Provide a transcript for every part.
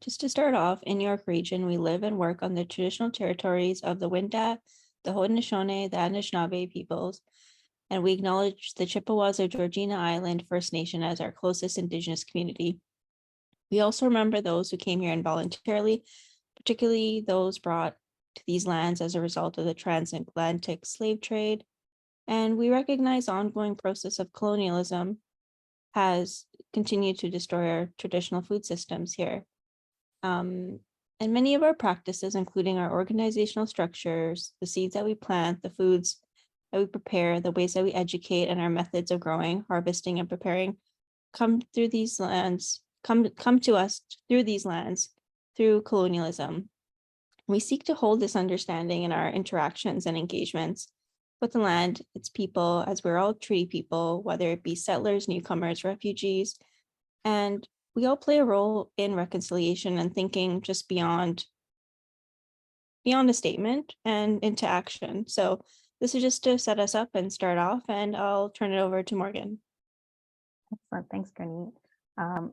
Just to start off, in York Region, we live and work on the traditional territories of the Wendat, the Haudenosaunee, the Anishinaabe peoples, and we acknowledge the Chippewas of Georgina Island First Nation as our closest Indigenous community. We also remember those who came here involuntarily, particularly those brought to these lands as a result of the transatlantic slave trade. And we recognize the ongoing process of colonialism has continued to destroy our traditional food systems here. And many of our practices, including our organizational structures, the seeds that we plant, the foods that we prepare, the ways that we educate, and our methods of growing, harvesting, and preparing, come through these lands, come to us through these lands, through colonialism. We seek to hold this understanding in our interactions and engagements with the land, its people, as we're all treaty people, whether it be settlers, newcomers, refugees, and we all play a role in reconciliation and thinking just beyond a statement and into action. So this is just to set us up and start off, and I'll turn it over to Morgan. Excellent. Thanks, Gurneet.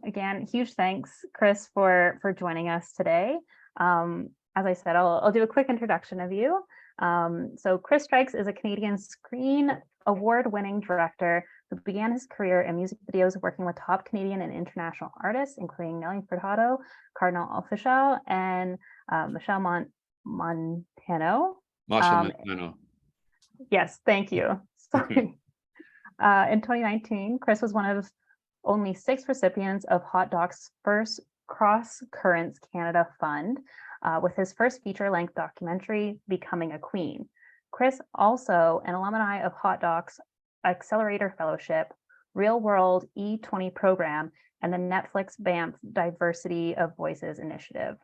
Again, huge thanks, Chris, for joining us today. As I said, I'll do a quick introduction of you. So Chris Strikes is a Canadian Screen Award-winning director who began his career in music videos working with top Canadian and international artists, including Nelly Furtado, Kardinal Offishall, and Michelle Montano. Montano. Yes, thank you. Sorry. In 2019, Chris was one of only 6 recipients of HotDocs' first CrossCurrents Canada Fund, with his first feature-length documentary, Becoming a Queen. Chris, also an alumni of HotDocs Accelerator Fellowship, Reelworld E20 program, and the Netflix-BANFF Diversity of Voices initiative.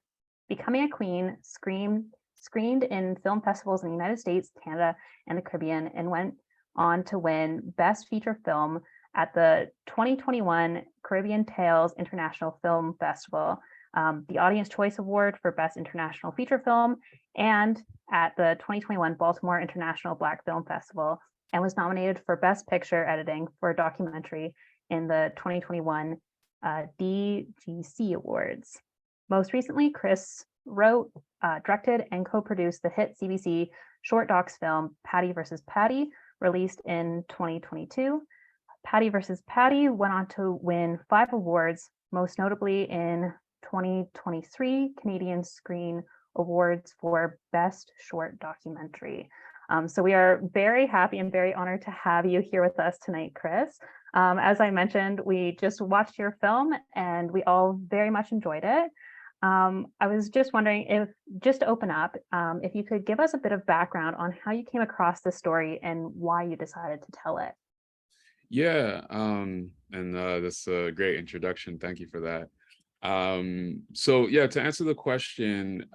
Becoming a Queen screened in film festivals in the United States, Canada, and the Caribbean, and went on to win Best Feature Film at the 2021 CaribbeanTales International Film Festival, the Audience Choice Award for Best International Feature Film, and at the 2021 Baltimore International Black Film Festival, and was nominated for Best Picture Editing for a documentary in the 2021 DGC Awards. Most recently, Chris wrote, directed, and co-produced the hit CBC short docs film Patty vs. Patty, released in 2022. Patty vs. Patty went on to win 5 awards, most notably in 2023 Canadian Screen Awards for Best Short Documentary. So we are very happy and very honored to have you here with us tonight, Chris. As I mentioned, we just watched your film and we all very much enjoyed it. I was just wondering just to open up, if you could give us a bit of background on how you came across this story and why you decided to tell it. Yeah, that's a great introduction. Thank you for that. So yeah, to answer the question,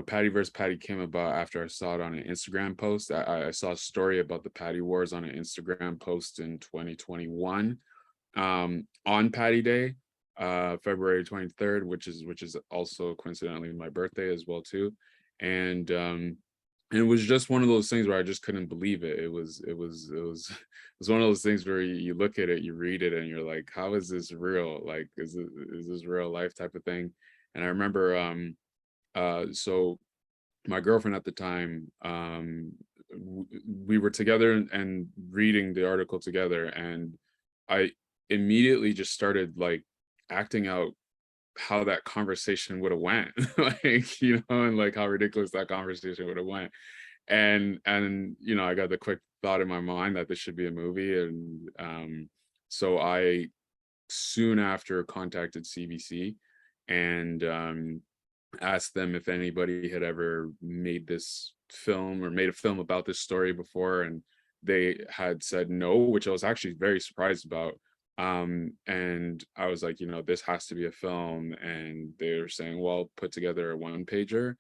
Patty vs. Patty came about after I saw it on an Instagram post. I saw a story about the Patty Wars on an Instagram post in 2021, on Patty Day, February 23rd, which is also coincidentally my birthday as well too. And it was just one of those things where I just couldn't believe it. It was one of those things where you look at it, you read it, and you're like, how is this real? Like, is this real life type of thing? And I remember, so my girlfriend at the time, we were together and reading the article together, and I immediately just started like acting out how that conversation would have went, and like how ridiculous that conversation would have went. And I got the quick thought in my mind that this should be a movie. And so I soon after contacted CBC and asked them if anybody had ever made this film or made a film about this story before. And they had said no, which I was actually very surprised about. And I was like, this has to be a film. And they were saying, well, put together a 1-pager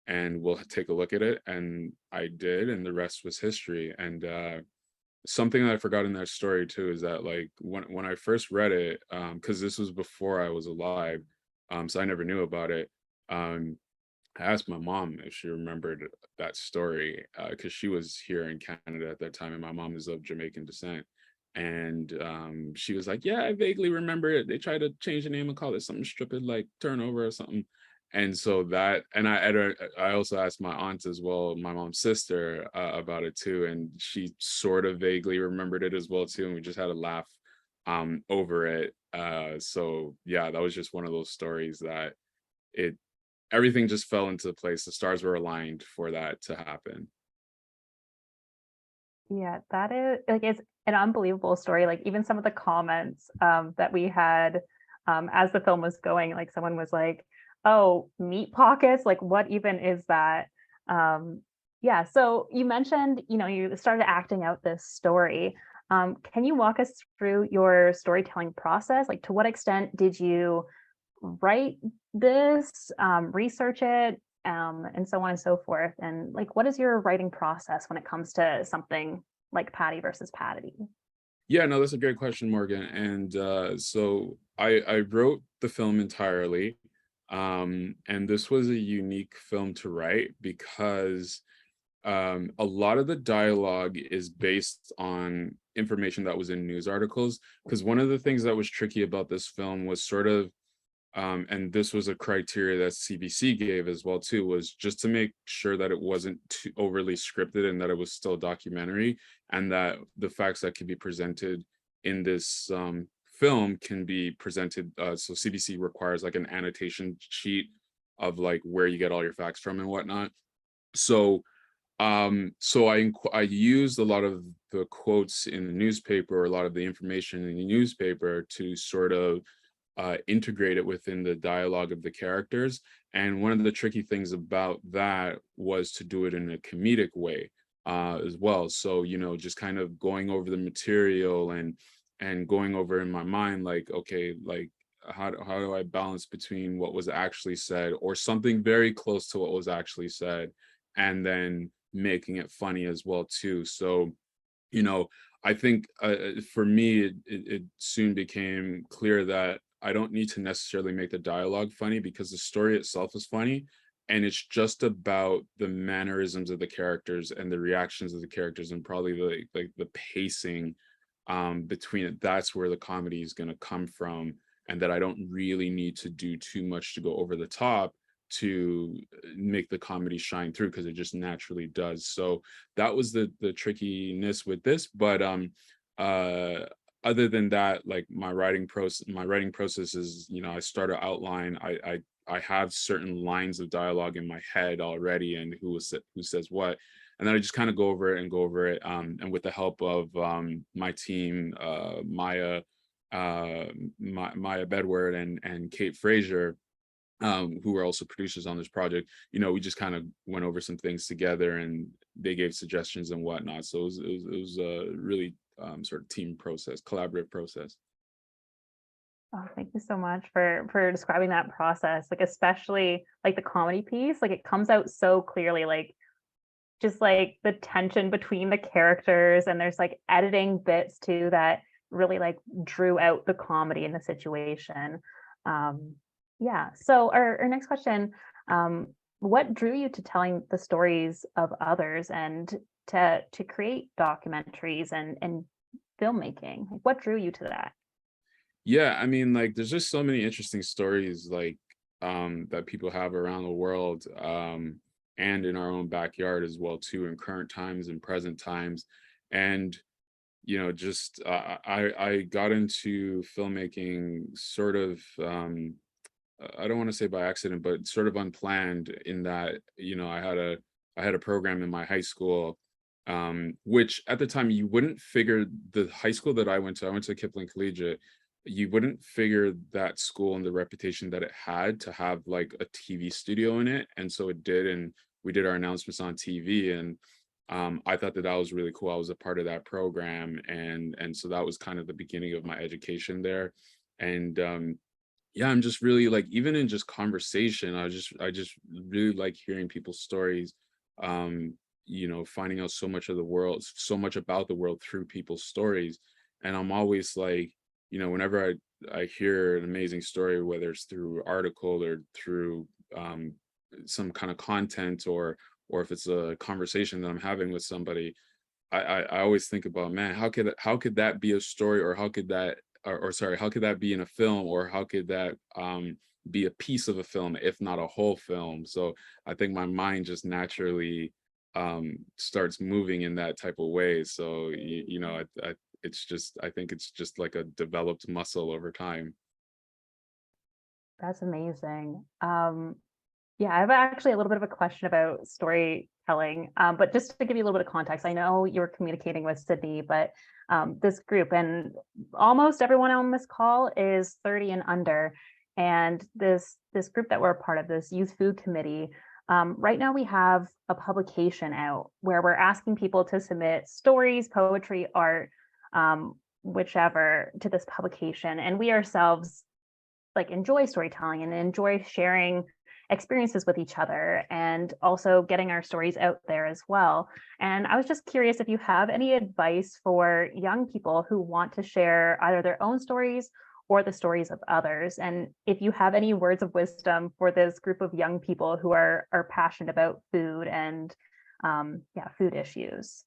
and we'll take a look at it. And I did, and the rest was history. And something that I forgot in that story too is that like when I first read it, because this was before I was alive, so I never knew about it. I asked my mom if she remembered that story, because she was here in Canada at that time, and my mom is of Jamaican descent. And she was like, yeah, I vaguely remember it. They tried to change the name and call it something stupid like Turnover or something. And so that, and I also asked my aunt as well, my mom's sister, about it too, and she sort of vaguely remembered it as well too, and we just had a laugh over it. So yeah, that was just one of those stories that it everything just fell into place. The stars were aligned for that to happen. Yeah, that is like it's an unbelievable story. Like even some of the comments that we had as the film was going, like someone was like, "Oh, meat pockets? Like what even is that?" Yeah. So you mentioned, you started acting out this story. Can you walk us through your storytelling process? Like to what extent did you write this, research it, and so on and so forth. And like, what is your writing process when it comes to something like Patty versus Patty? Yeah, no, that's a great question, Morgan. And so I wrote the film entirely. And this was a unique film to write because a lot of the dialogue is based on information that was in news articles. Because one of the things that was tricky about this film was sort of and this was a criteria that CBC gave as well too, was just to make sure that it wasn't too overly scripted and that it was still documentary, and that the facts that could be presented in this film can be presented. So CBC requires like an annotation sheet of like where you get all your facts from and whatnot. So I used a lot of the quotes in the newspaper, or a lot of the information in the newspaper, to sort of integrate it within the dialogue of the characters. And one of the tricky things about that was to do it in a comedic way as well. So, just kind of going over the material and going over in my mind, like, okay, like how do I balance between what was actually said or something very close to what was actually said, and then making it funny as well too. So, you know, I think for me, it soon became clear that I don't need to necessarily make the dialogue funny, because the story itself is funny. And it's just about the mannerisms of the characters and the reactions of the characters, and probably the pacing between it. That's where the comedy is going to come from. And that I don't really need to do too much to go over the top to make the comedy shine through, because it just naturally does. So that was the trickiness with this. But uh other than that, like my writing process is, I start an outline. I have certain lines of dialogue in my head already, and who says what, and then I just kind of go over it and go over it, and with the help of my team, Maya Bedward and Kate Frazier, who were also producers on this project. We just kind of went over some things together, and they gave suggestions and whatnot. So it was a really sort of team process, collaborative process. Oh, thank you so much for describing that process. Like especially like the comedy piece, like it comes out so clearly, like just like the tension between the characters, and there's like editing bits too that really like drew out the comedy in the situation. Um, yeah. So our next question, what drew you to telling the stories of others and to create documentaries and filmmaking? Like what drew you to that? Yeah, I mean, like, there's just so many interesting stories, like, that people have around the world, and in our own backyard as well too, in current times and present times. And just I got into filmmaking sort of, I don't want to say by accident, but sort of unplanned, in that, I had a program in my high school, which at the time you wouldn't figure. The high school that I went to Kipling Collegiate. You wouldn't figure that school and the reputation that it had to have like a TV studio in it, and so it did. And we did our announcements on TV, and I thought that was really cool. I was a part of that program, and so that was kind of the beginning of my education there. And yeah, I'm just really like, even in just conversation, I just really like hearing people's stories. Finding out so much of the world, so much about the world through people's stories. And I'm always like, whenever I hear an amazing story, whether it's through article or through some kind of content, or if it's a conversation that I'm having with somebody, I always think about, man, how could that be a story, or how could that, or sorry, how could that be in a film, or how could that be a piece of a film, if not a whole film? So I think my mind just naturally starts moving in that type of way. So it's just, I think it's just like a developed muscle over time. That's amazing. Yeah, I have actually a little bit of a question about storytelling, but just to give you a little bit of context, I know you're communicating with Sydney, but this group, and almost everyone on this call is 30 and under, and this group that we're a part of, this youth food committee, right now we have a publication out where we're asking people to submit stories, poetry, art, whichever, to this publication, and we ourselves like enjoy storytelling and enjoy sharing experiences with each other, and also getting our stories out there as well. And I was just curious if you have any advice for young people who want to share either their own stories or the stories of others, and if you have any words of wisdom for this group of young people who are passionate about food and food issues.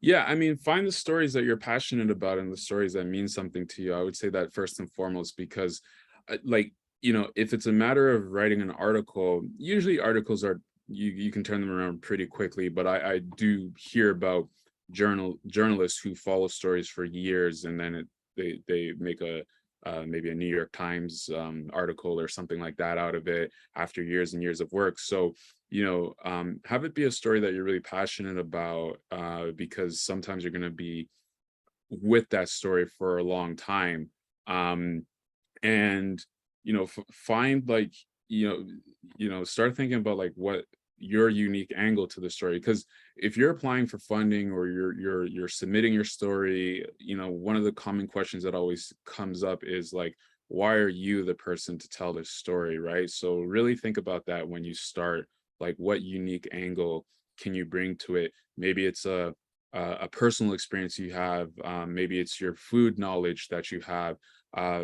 Yeah, I mean, find the stories that you're passionate about and the stories that mean something to you. I would say that first and foremost, because like, if it's a matter of writing an article, usually articles are, you can turn them around pretty quickly, but I do hear about journalists who follow stories for years, and then they make a maybe a New York Times article or something like that out of it after years and years of work. So have it be a story that you're really passionate about, because sometimes you're going to be with that story for a long time. And find like start thinking about like what your unique angle to the story, because if you're applying for funding or you're submitting your story, one of the common questions that always comes up is like, why are you the person to tell this story, right? So really think about that when you start, like what unique angle can you bring to it? Maybe it's a personal experience you have, maybe it's your food knowledge that you have,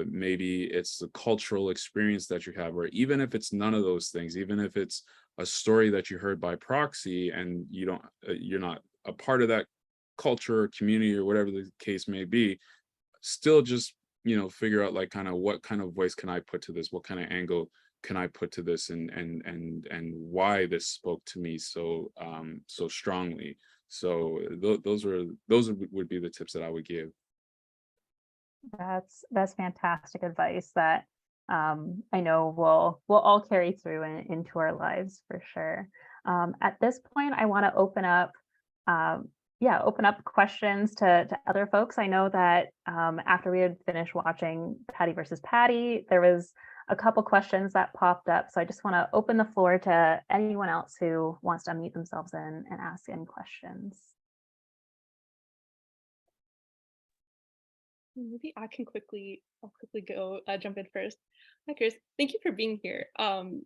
maybe it's the cultural experience that you have, or even if it's none of those things, even if it's a story that you heard by proxy and you're not a part of that culture or community or whatever the case may be, still just figure out like kind of what kind of voice can I put to this, what kind of angle can I put to this, and why this spoke to me so so strongly. So those would be the tips that I would give. That's fantastic advice that I know we'll all carry through into our lives for sure. At this point, I want to open up questions to other folks. I know that after we had finished watching Patty versus Patty, there was a couple questions that popped up. So I just want to open the floor to anyone else who wants to unmute themselves and ask any questions. Maybe I'll quickly go jump in first. Hi, Chris. Thank you for being here.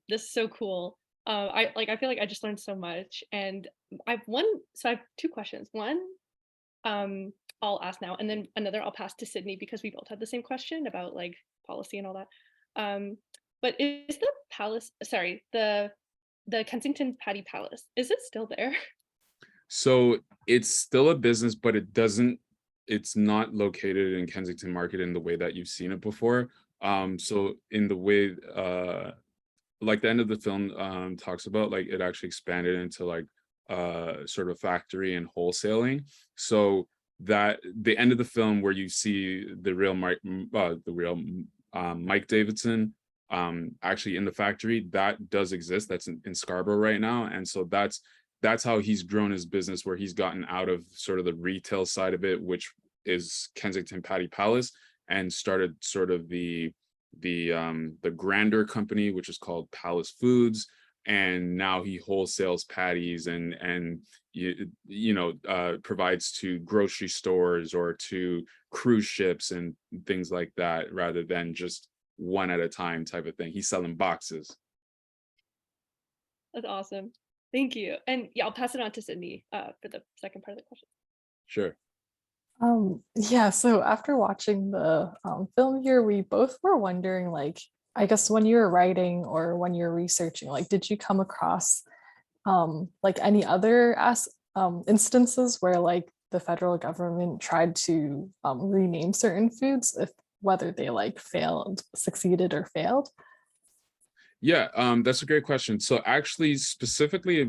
This is so cool. I feel like I just learned so much, and I have two questions. One, I'll ask now, and then another I'll pass to Sydney because we both had the same question about like policy and all that. But is the palace, the Kensington Patty Palace, is it still there? So it's still a business, but it's not located in Kensington Market in the way that you've seen it before. So in the way, like the end of the film talks about, like it actually expanded into like sort of factory and wholesaling. So that the end of the film where you see the real Mike Davidson actually in the factory, that does exist. That's in Scarborough right now. And so that's how he's grown his business, where he's gotten out of sort of the retail side of it, which is Kensington Patty Palace, and started sort of the grander company, which is called Palace Foods. And now he wholesales patties and provides to grocery stores or to cruise ships and things like that, rather than just one at a time type of thing. He's selling boxes. That's awesome. Thank you. And yeah, I'll pass it on to Sydney for the second part of the question. Sure. Yeah, so after watching the film here, we both were wondering, like, I guess when you were writing or when you're researching, like, did you come across like any other instances where like the federal government tried to rename certain foods, if whether they like succeeded or failed? Yeah, that's a great question. So actually, specifically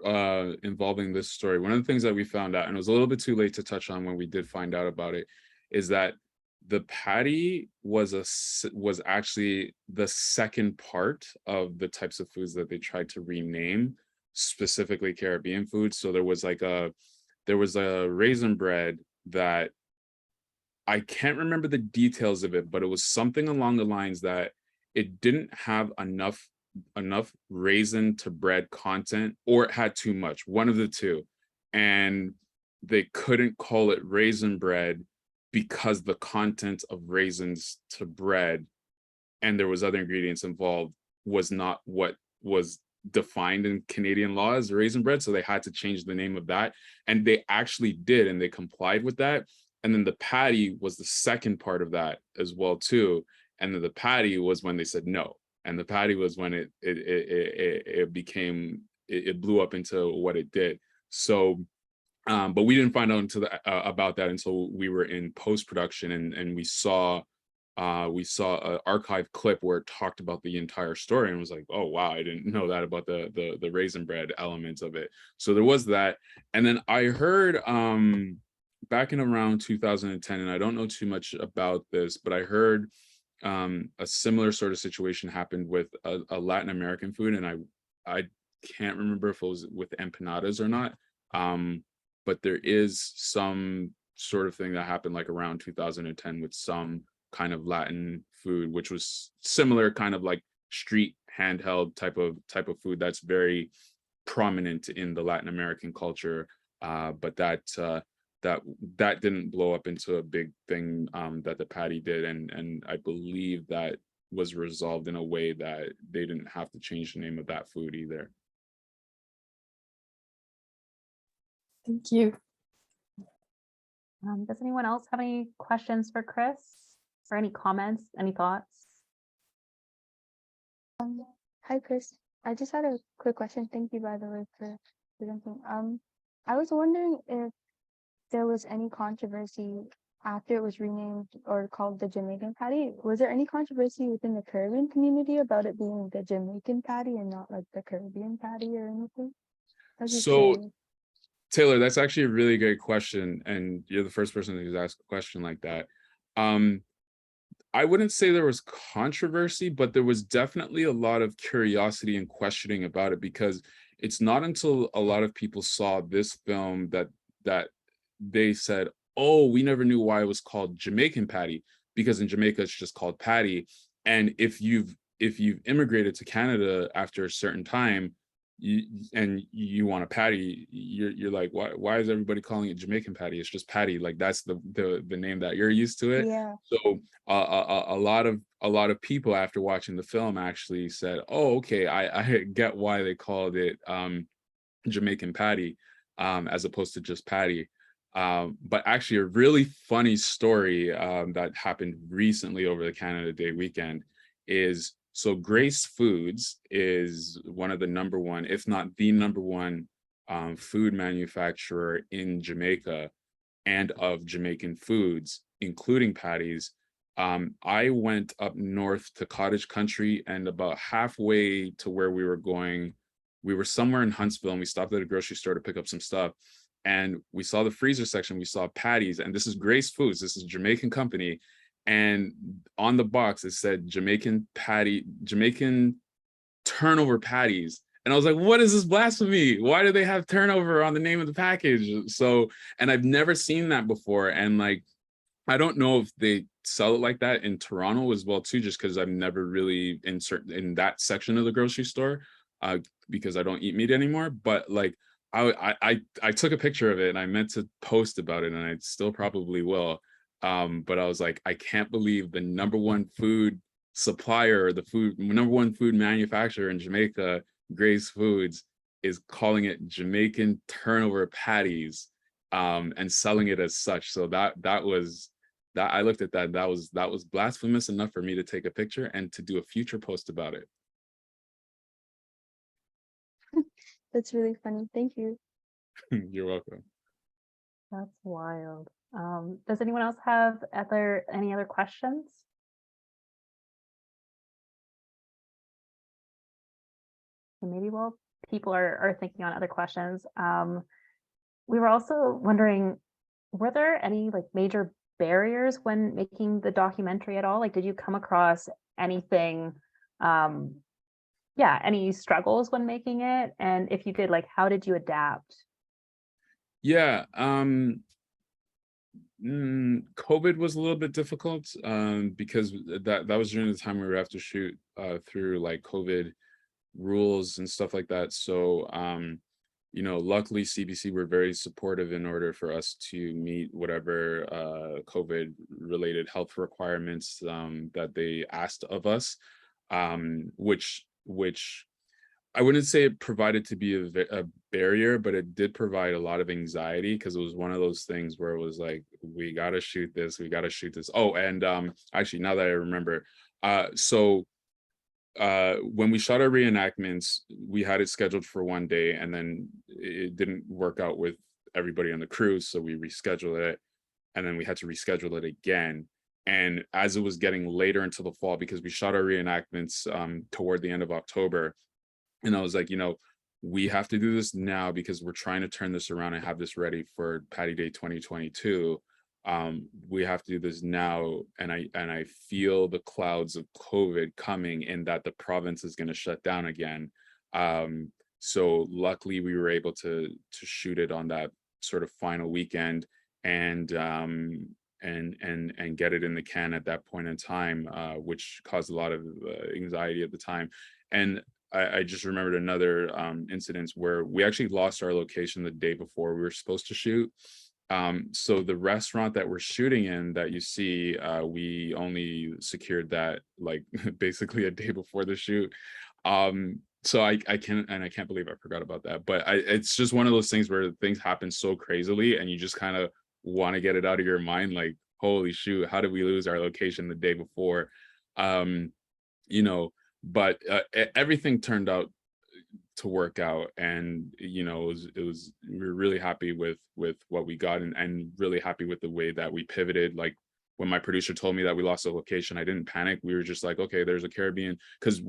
involving this story, one of the things that we found out, and it was a little bit too late to touch on when we did find out about it, is that the patty was actually the second part of the types of foods that they tried to rename, specifically Caribbean foods. So there was a raisin bread that I can't remember the details of it, but it was something along the lines that it didn't have enough raisin to bread content, or it had too much, one of the two. And they couldn't call it raisin bread because the content of raisins to bread, and there was other ingredients involved, was not what was defined in Canadian law as raisin bread. So they had to change the name of that. And they actually did, and they complied with that. And then the patty was the second part of that as well too. And then the patty was when they said no. And the patty was when it blew up into what it did. So, but we didn't find out about that until we were in post-production, and we saw an archive clip where it talked about the entire story, and was like, oh wow, I didn't know that about the raisin bread element of it. So there was that. And then I heard back in around 2010, and I don't know too much about this, but I heard a similar sort of situation happened with a Latin American food, and I can't remember if it was with empanadas or not, but there is some sort of thing that happened like around 2010 with some kind of Latin food, which was similar, kind of like street handheld type of food that's very prominent in the Latin American culture, but that didn't blow up into a big thing that the patty did, and I believe that was resolved in a way that they didn't have to change the name of that food either. Thank you. Does anyone else have any questions for Chris, or any comments, any thoughts? Hi, Chris. I just had a quick question. Thank you, by the way, for presenting. I was wondering if there was any controversy after it was renamed or called the Jamaican patty. Was there any controversy within the Caribbean community about it being the Jamaican patty and not like the Caribbean patty or anything? So, Taylor, that's actually a really great question, and you're the first person who's asked a question like that. I wouldn't say there was controversy, but there was definitely a lot of curiosity and questioning about it, because it's not until a lot of people saw this film that they said, oh, we never knew why it was called Jamaican patty, because in Jamaica it's just called patty. And if you've immigrated to Canada after a certain time, you want a patty, you're like, why is everybody calling it Jamaican patty? It's just patty, like that's the name that you're used to it. Yeah. So a lot of people after watching the film actually said, oh, okay, I get why they called it Jamaican patty as opposed to just patty. But actually a really funny story that happened recently over the Canada Day weekend is, so Grace Foods is one of the number one, if not the number one, food manufacturer in Jamaica and of Jamaican foods, including patties. I went up north to Cottage Country, and about halfway to where we were going, we were somewhere in Huntsville, and we stopped at a grocery store to pick up some stuff. And we saw the freezer section, we saw patties, and this is Grace Foods, this is a Jamaican company. And on the box, it said Jamaican patty, Jamaican turnover patties. And I was like, what is this blasphemy? Why do they have turnover on the name of the package? So, and I've never seen that before. And like, I don't know if they sell it like that in Toronto as well too, just because I've never really in that section of the grocery store, because I don't eat meat anymore. But like, I took a picture of it, and I meant to post about it, and I still probably will. But I was like, I can't believe the number one food supplier, number one food manufacturer in Jamaica, Grace Foods, is calling it Jamaican turnover patties, and selling it as such. So that I looked at that was blasphemous enough for me to take a picture and to do a future post about it. That's really funny. Thank you. You're welcome. That's wild. Does anyone else have any other questions? And maybe while people are thinking on other questions, we were also wondering, were there any like major barriers when making the documentary at all? Like, did you come across anything, any struggles when making it? And if you did, like, how did you adapt? Yeah, COVID was a little bit difficult because that was during the time we were have to shoot through like COVID rules and stuff like that. So luckily CBC were very supportive in order for us to meet whatever COVID related health requirements that they asked of us, which I wouldn't say it provided to be a barrier, but it did provide a lot of anxiety because it was one of those things where it was like, we got to shoot this, we got to shoot this. Oh, and actually, now that I remember, when we shot our reenactments, we had it scheduled for one day, and then it didn't work out with everybody on the crew, so we rescheduled it, and then we had to reschedule it again. And as it was getting later into the fall, because we shot our reenactments toward the end of October, and I was like, we have to do this now because we're trying to turn this around and have this ready for Patty Day 2022. We have to do this now, and I feel the clouds of COVID coming, in that the province is going to shut down again. So luckily we were able to shoot it on that sort of final weekend, and get it in the can at that point in time, which caused a lot of anxiety at the time. And I just remembered another incident where we actually lost our location the day before we were supposed to shoot. So the restaurant that we're shooting in that you see, we only secured that like basically a day before the shoot. So I can't believe I forgot about that. But it's just one of those things where things happen so crazily, and you just kind of want to get it out of your mind. Like, holy shoot, how did we lose our location the day before? But everything turned out to work out, and it was we were really happy with what we got, and really happy with the way that we pivoted. Like, when my producer told me that we lost a location, I didn't panic. We were just like, okay, there's a Caribbean, because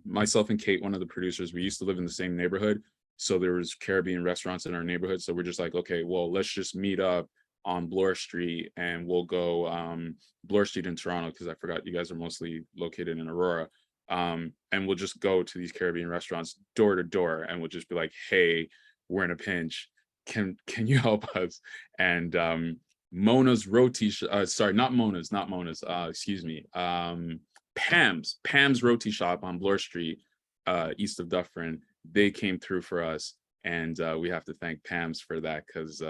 myself and Kate, one of the producers, we used to live in the same neighborhood, so there was Caribbean restaurants in our neighborhood. So we're just like, okay, well, let's just meet up on Bloor Street, and we'll go Bloor Street in Toronto, because I forgot you guys are mostly located in Aurora. And we'll just go to these Caribbean restaurants door to door, and we'll just be like, hey, we're in a pinch, can you help us? And Mona's roti Pam's roti shop on Bloor Street, east of Dufferin, they came through for us, and we have to thank Pam's for that, because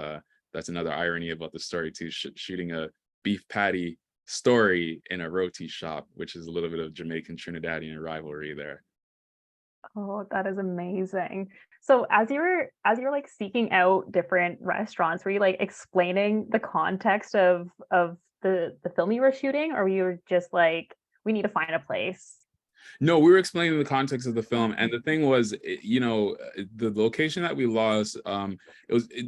that's another irony about the story too, shooting a beef patty story in a roti shop, which is a little bit of Jamaican Trinidadian rivalry there. Oh, that is amazing. So as you were like seeking out different restaurants, were you like explaining the context of the film you were shooting, or you were just like, we need to find a place? No, we were explaining the context of the film, and the thing was, the location that we lost,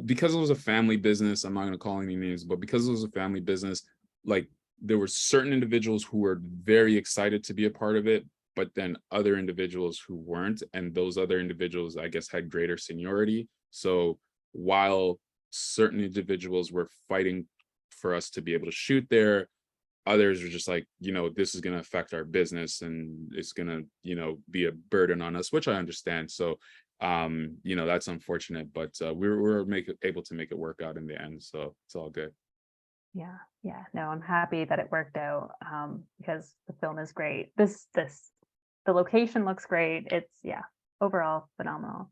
because it was a family business. I'm not going to call any names, but because it was a family business, like, there were certain individuals who were very excited to be a part of it, but then other individuals who weren't, and those other individuals, I guess, had greater seniority. So while certain individuals were fighting for us to be able to shoot there, others were just like, this is going to affect our business, and it's going to, be a burden on us, which I understand. So, that's unfortunate, but we were able to make it work out in the end. So it's all good. Yeah. No, I'm happy that it worked out, because the film is great. The location looks great. It's overall phenomenal.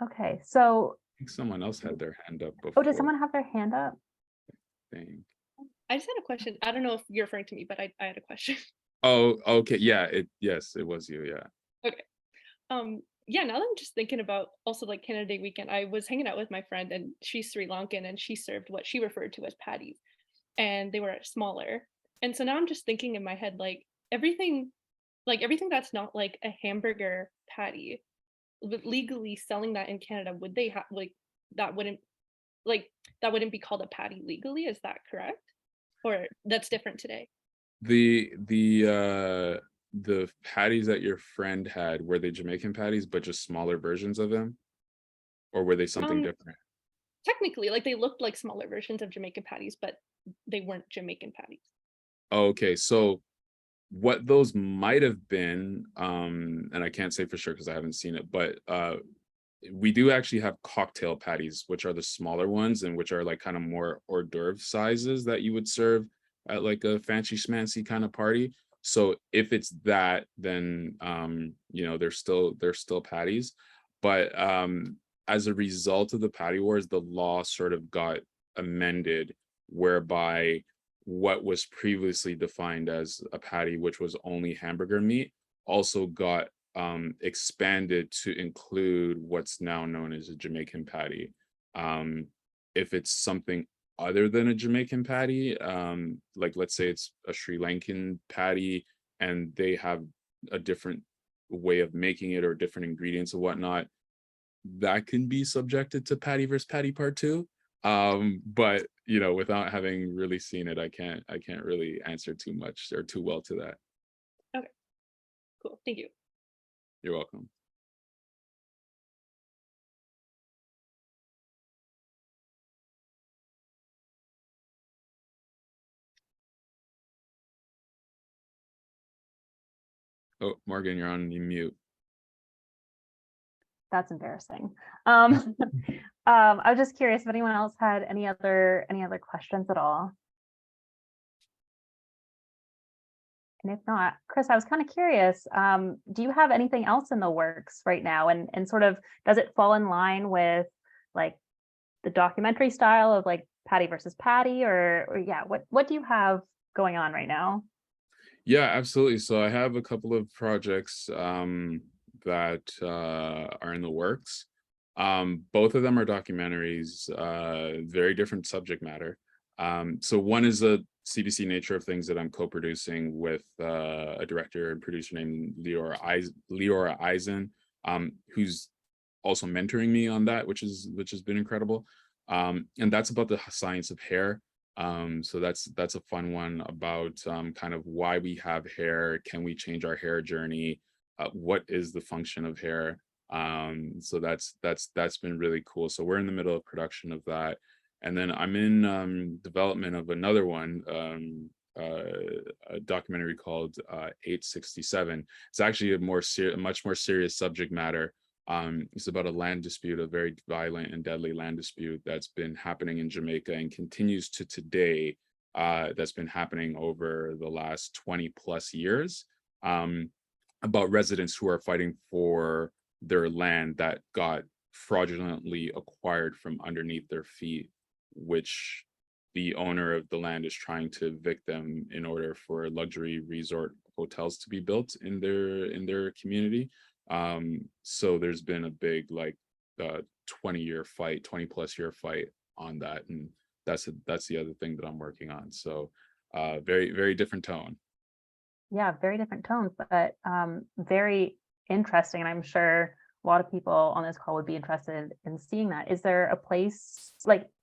Okay, so I think someone else had their hand up before. oh, did someone have their hand up? I just had a question. I don't know if you're referring to me, but I had a question. Oh, okay. Yeah, yes, it was you. Yeah. Okay. Now that I'm just thinking about also like Canada Day weekend, I was hanging out with my friend, and she's Sri Lankan, and she served what she referred to as patties, and they were smaller. And so now I'm just thinking in my head, like everything that's not like a hamburger patty, legally selling that in Canada, would they have that wouldn't that wouldn't be called a patty legally? Is that correct? Or that's different today? The patties that your friend had, were they Jamaican patties, but just smaller versions of them, or were they something different? Technically, like they looked like smaller versions of Jamaican patties, but they weren't Jamaican patties. Okay, so what those might have been, and I can't say for sure because I haven't seen it, but we do actually have cocktail patties, which are the smaller ones and which are like kind of more hors d'oeuvre sizes that you would serve at like a fancy schmancy kind of party. So if it's that, then you know, they're still patties. But as a result of the patty wars, the law sort of got amended, whereby what was previously defined as a patty, which was only hamburger meat, also got expanded to include what's now known as a Jamaican patty. If it's something other than a Jamaican patty, like let's say it's a Sri Lankan patty and they have a different way of making it or different ingredients or whatnot, that can be subjected to patty versus patty part 2. But you know, without having really seen it, I can't really answer too much or too well to that. Okay, cool, thank you. You're welcome. Oh, Morgan, you're on mute. That's embarrassing. I was just curious if anyone else had any other questions at all. And if not, Chris, I was kind of curious, do you have anything else in the works right now? And sort of, does it fall in line with like the documentary style of like patty versus patty, or yeah, what do you have going on right now? Yeah, absolutely. So I have a couple of projects that are in the works. Both of them are documentaries, very different subject matter. So one is a CBC Nature of Things that I'm co-producing with a director and producer named Leora Eisen, who's also mentoring me on that, which has been incredible. And that's about the science of hair. So that's a fun one about kind of why we have hair. Can we change our hair journey? What is the function of hair? So that's been really cool. So we're in the middle of production of that. And then I'm in development of another one, a documentary called 867. It's actually a much more serious subject matter. It's about a land dispute, a very violent and deadly land dispute that's been happening in Jamaica and continues to today. That's been happening over the last 20 plus years, about residents who are fighting for their land that got fraudulently acquired from underneath their feet, which the owner of the land is trying to evict them in order for luxury resort hotels to be built in their community. So there's been a big 20-year fight, 20 plus year fight on that, and that's the other thing that I'm working on. So very, very different tone. Yeah, very different tones, but very interesting. And I'm sure a lot of people on this call would be interested in seeing that. Is there a place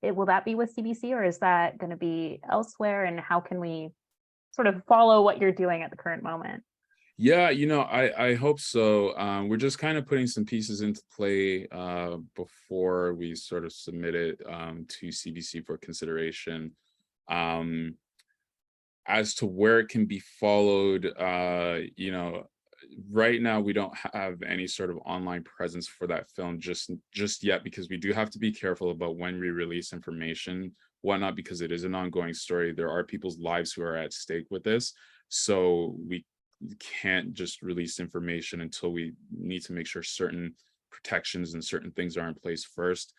will that be with CBC, or is that going to be elsewhere? And how can we sort of follow what you're doing at the current moment? Yeah, you know, I hope so. We're just kind of putting some pieces into play before we sort of submit it to CBC for consideration. As to where it can be followed, you know, right now we don't have any sort of online presence for that film just yet, because we do have to be careful about when we release information, whatnot, because it is an ongoing story. There are people's lives who are at stake with this, so we can't just release information until we need to make sure certain protections and certain things are in place first.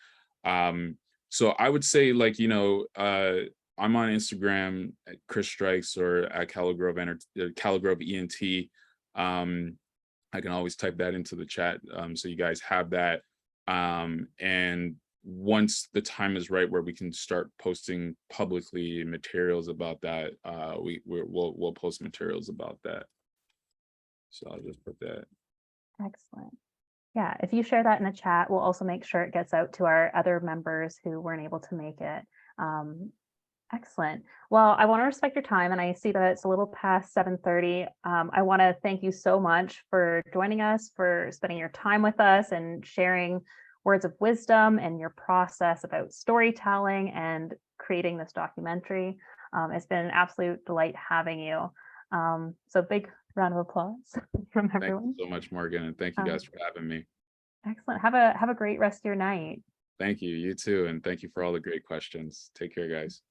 So I would say, like, you know, I'm on Instagram at Chris Strikes or at Caligrove ENT. I can always type that into the chat, so you guys have that. And once the time is right where we can start posting publicly materials about that, we'll post materials about that. So I'll just put that. Excellent. Yeah, if you share that in the chat, we'll also make sure it gets out to our other members who weren't able to make it. Excellent. Well, I want to respect your time, and I see that it's a little past 7:30. I want to thank you so much for joining us, for spending your time with us and sharing words of wisdom and your process about storytelling and creating this documentary. It's been an absolute delight having you. So big round of applause from Thank everyone. you so much, Morgan, and thank you guys for having me. Excellent. Have a great rest of your night. Thank you. You too, and thank you for all the great questions. Take care, guys.